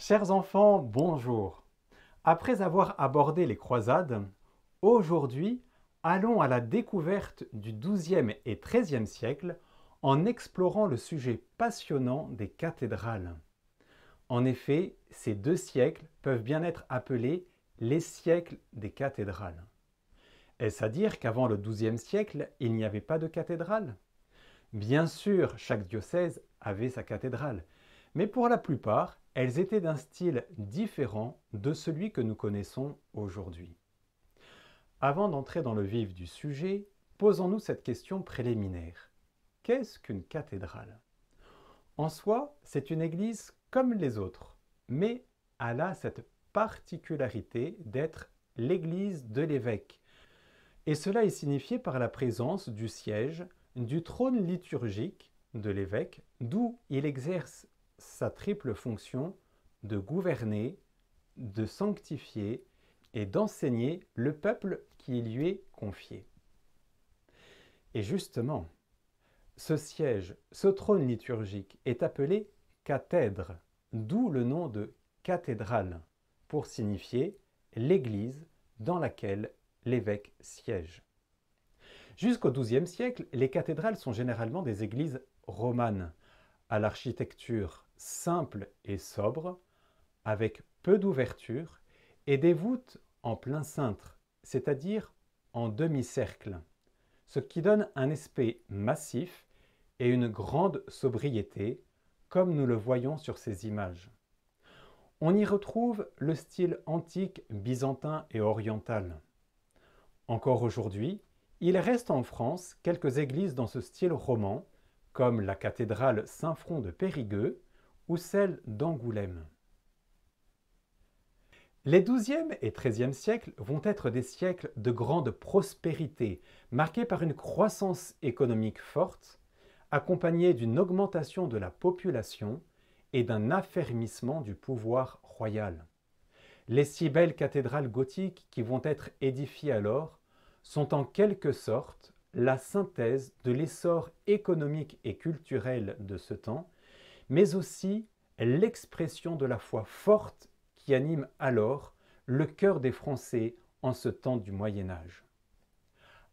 Chers enfants, bonjour. Après avoir abordé les croisades, aujourd'hui, allons à la découverte du XIIe et XIIIe siècle en explorant le sujet passionnant des cathédrales. En effet, ces deux siècles peuvent bien être appelés les siècles des cathédrales. Est-ce à dire qu'avant le XIIe siècle, il n'y avait pas de cathédrale? Bien sûr, chaque diocèse avait sa cathédrale, mais pour la plupart, elles étaient d'un style différent de celui que nous connaissons aujourd'hui. Avant d'entrer dans le vif du sujet, posons-nous cette question préliminaire. Qu'est-ce qu'une cathédrale? En soi, c'est une église comme les autres, mais elle a cette particularité d'être l'église de l'évêque. Et cela est signifié par la présence du siège, du trône liturgique de l'évêque, d'où il exerce sa triple fonction de gouverner, de sanctifier et d'enseigner le peuple qui lui est confié. Et justement, ce siège, ce trône liturgique est appelé cathèdre, d'où le nom de cathédrale, pour signifier l'église dans laquelle l'évêque siège. Jusqu'au XIIe siècle, les cathédrales sont généralement des églises romanes, à l'architecture simple et sobre, avec peu d'ouverture et des voûtes en plein cintre, c'est-à-dire en demi-cercle, ce qui donne un aspect massif et une grande sobriété, comme nous le voyons sur ces images. On y retrouve le style antique, byzantin et oriental. Encore aujourd'hui, il reste en France quelques églises dans ce style roman, comme la cathédrale Saint-Front de Périgueux ou celle d'Angoulême. Les XIIe et XIIIe siècles vont être des siècles de grande prospérité, marqués par une croissance économique forte, accompagnée d'une augmentation de la population et d'un affermissement du pouvoir royal. Les si belles cathédrales gothiques qui vont être édifiées alors sont en quelque sorte la synthèse de l'essor économique et culturel de ce temps, mais aussi l'expression de la foi forte qui anime alors le cœur des Français en ce temps du Moyen Âge.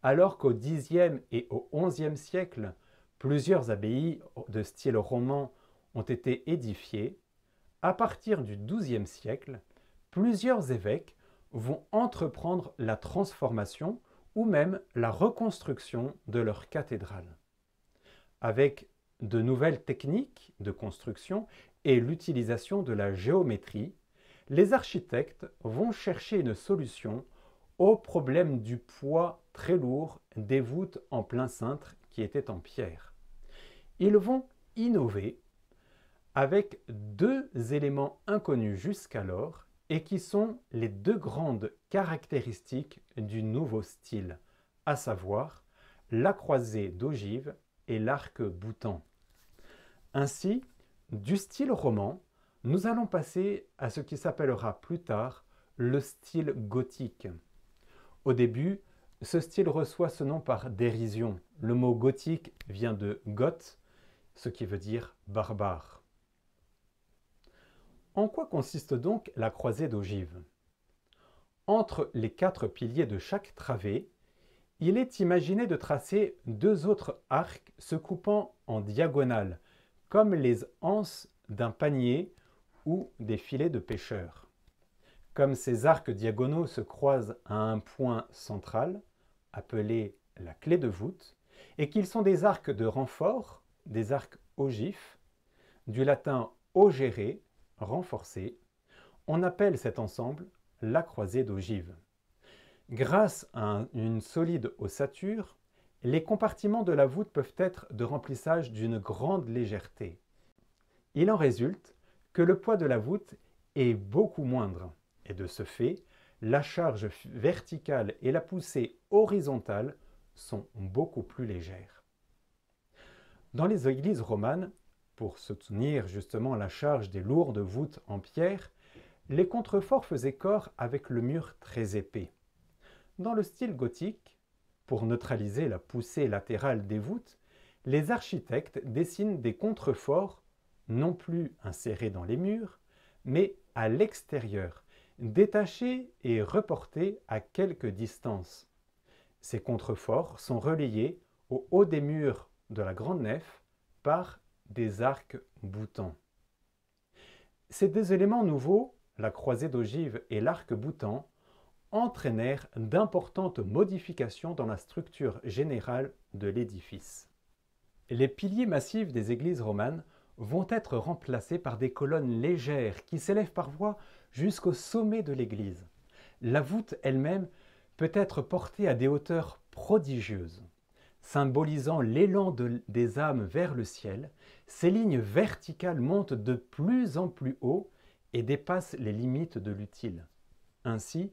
Alors qu'au Xe et au XIe siècle, plusieurs abbayes de style roman ont été édifiées, à partir du XIIe siècle, plusieurs évêques vont entreprendre la transformation ou même la reconstruction de leur cathédrale. Avec de nouvelles techniques de construction et l'utilisation de la géométrie, les architectes vont chercher une solution au problème du poids très lourd des voûtes en plein cintre qui étaient en pierre. Ils vont innover avec deux éléments inconnus jusqu'alors et qui sont les deux grandes caractéristiques du nouveau style, à savoir la croisée d'ogive et l'arc-boutant. Ainsi, du style roman, nous allons passer à ce qui s'appellera plus tard le style gothique. Au début, ce style reçoit ce nom par dérision. Le mot gothique vient de goth, ce qui veut dire barbare. En quoi consiste donc la croisée d'ogive? Entre les quatre piliers de chaque travée, il est imaginé de tracer deux autres arcs se coupant en diagonale, comme les anses d'un panier ou des filets de pêcheurs. Comme ces arcs diagonaux se croisent à un point central, appelé la clé de voûte, et qu'ils sont des arcs de renfort, des arcs ogifs, du latin augere, renforcé, on appelle cet ensemble la croisée d'ogive. Grâce à une solide ossature, les compartiments de la voûte peuvent être de remplissage d'une grande légèreté. Il en résulte que le poids de la voûte est beaucoup moindre, et de ce fait, la charge verticale et la poussée horizontale sont beaucoup plus légères. Dans les églises romanes, pour soutenir justement la charge des lourdes voûtes en pierre, les contreforts faisaient corps avec le mur très épais. Dans le style gothique, pour neutraliser la poussée latérale des voûtes, les architectes dessinent des contreforts non plus insérés dans les murs, mais à l'extérieur, détachés et reportés à quelque distance. Ces contreforts sont relayés au haut des murs de la grande nef par des arcs boutants. Ces deux éléments nouveaux, la croisée d'ogive et l'arc-boutant, entraînèrent d'importantes modifications dans la structure générale de l'édifice. Les piliers massifs des églises romanes vont être remplacés par des colonnes légères qui s'élèvent parfois jusqu'au sommet de l'église. La voûte elle-même peut être portée à des hauteurs prodigieuses. Symbolisant l'élan des âmes vers le ciel, ces lignes verticales montent de plus en plus haut et dépassent les limites de l'utile. Ainsi,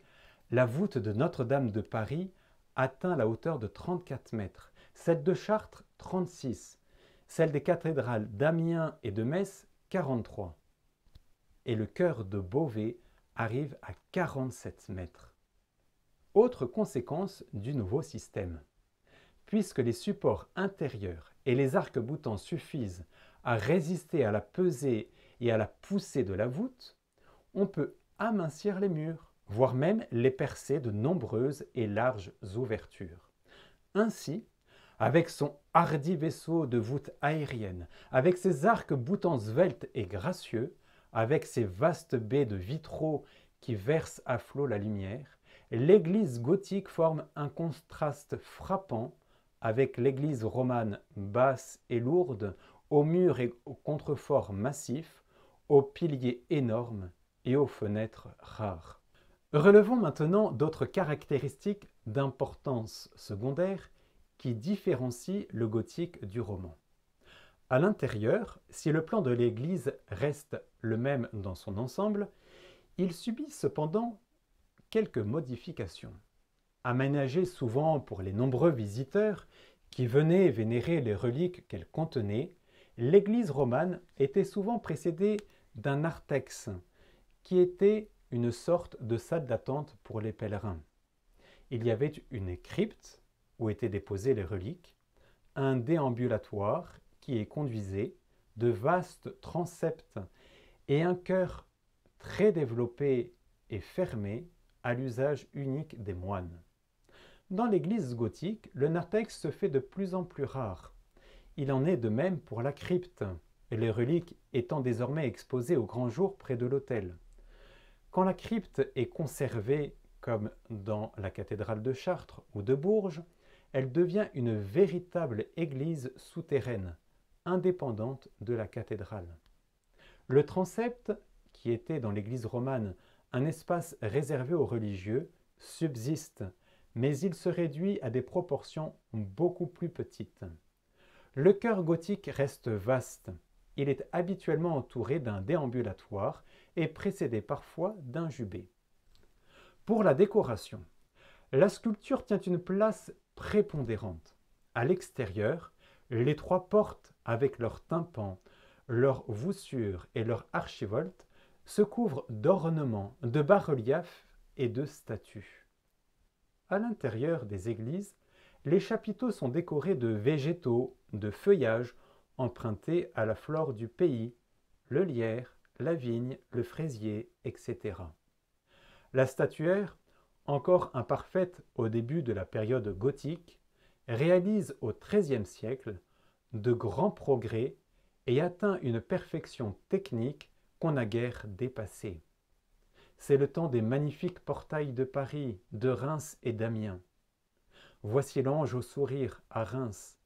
la voûte de Notre-Dame de Paris atteint la hauteur de 34 mètres, celle de Chartres 36, celle des cathédrales d'Amiens et de Metz 43. Et le chœur de Beauvais arrive à 47 mètres. Autre conséquence du nouveau système. Puisque les supports intérieurs et les arcs-boutants suffisent à résister à la pesée et à la poussée de la voûte, on peut amincir les murs, voire même les percer de nombreuses et larges ouvertures. Ainsi, avec son hardi vaisseau de voûte aérienne, avec ses arcs-boutants sveltes et gracieux, avec ses vastes baies de vitraux qui versent à flot la lumière, l'église gothique forme un contraste frappant avec l'église romane basse et lourde, aux murs et aux contreforts massifs, aux piliers énormes et aux fenêtres rares. Relevons maintenant d'autres caractéristiques d'importance secondaire qui différencient le gothique du roman. À l'intérieur, si le plan de l'église reste le même dans son ensemble, il subit cependant quelques modifications. Aménagée souvent pour les nombreux visiteurs qui venaient vénérer les reliques qu'elle contenait, l'église romane était souvent précédée d'un narthex, qui était une sorte de salle d'attente pour les pèlerins. Il y avait une crypte où étaient déposées les reliques, un déambulatoire qui y conduisait, de vastes transepts et un chœur très développé et fermé à l'usage unique des moines. Dans l'église gothique, le narthex se fait de plus en plus rare. Il en est de même pour la crypte, les reliques étant désormais exposées au grand jour près de l'autel. Quand la crypte est conservée, comme dans la cathédrale de Chartres ou de Bourges, elle devient une véritable église souterraine, indépendante de la cathédrale. Le transept, qui était dans l'église romane un espace réservé aux religieux, subsiste, mais il se réduit à des proportions beaucoup plus petites. Le chœur gothique reste vaste. Il est habituellement entouré d'un déambulatoire et précédé parfois d'un jubé. Pour la décoration, la sculpture tient une place prépondérante. À l'extérieur, les trois portes, avec leurs tympans, leurs voussures et leurs archivoltes, se couvrent d'ornements, de bas-reliefs et de statues. À l'intérieur des églises, les chapiteaux sont décorés de végétaux, de feuillages empruntés à la flore du pays, le lierre, la vigne, le fraisier, etc. La statuaire, encore imparfaite au début de la période gothique, réalise au XIIIe siècle de grands progrès et atteint une perfection technique qu'on n'a guère dépassée. C'est le temps des magnifiques portails de Paris, de Reims et d'Amiens. Voici l'ange au sourire à Reims,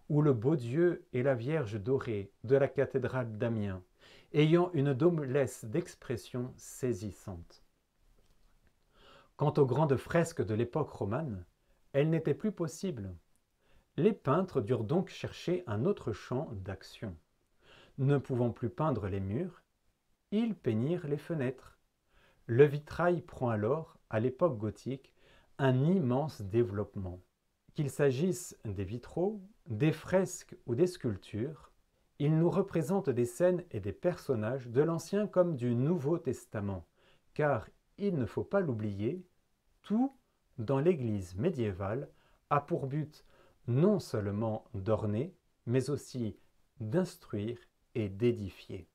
ou le beau Dieu et la Vierge dorée de la cathédrale d'Amiens, ayant une noblesse d'expression saisissante. Quant aux grandes fresques de l'époque romane, elles n'étaient plus possibles. Les peintres durent donc chercher un autre champ d'action. Ne pouvant plus peindre les murs, ils peignirent les fenêtres. Le vitrail prend alors, à l'époque gothique, un immense développement. Qu'il s'agisse des vitraux, des fresques ou des sculptures, il nous représente des scènes et des personnages de l'Ancien comme du Nouveau Testament, car, il ne faut pas l'oublier, tout dans l'Église médiévale a pour but non seulement d'orner, mais aussi d'instruire et d'édifier.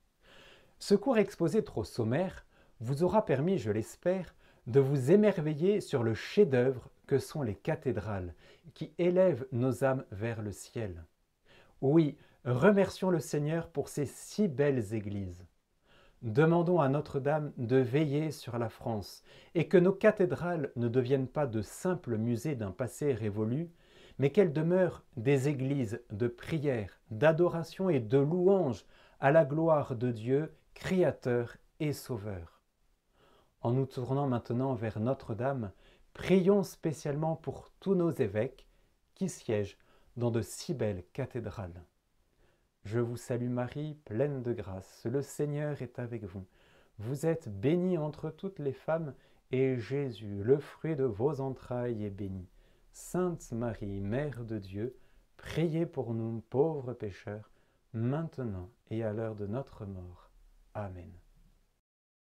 Ce cours exposé trop sommaire vous aura permis, je l'espère, de vous émerveiller sur le chef-d'œuvre que sont les cathédrales, qui élèvent nos âmes vers le ciel. Oui, remercions le Seigneur pour ces si belles églises. Demandons à Notre-Dame de veiller sur la France et que nos cathédrales ne deviennent pas de simples musées d'un passé révolu, mais qu'elles demeurent des églises de prière, d'adoration et de louange à la gloire de Dieu, Créateur et Sauveur. En nous tournant maintenant vers Notre-Dame, prions spécialement pour tous nos évêques qui siègent dans de si belles cathédrales. Je vous salue Marie, pleine de grâce, le Seigneur est avec vous. Vous êtes bénie entre toutes les femmes, et Jésus, le fruit de vos entrailles, est béni. Sainte Marie, Mère de Dieu, priez pour nous pauvres pécheurs, maintenant et à l'heure de notre mort. Amen.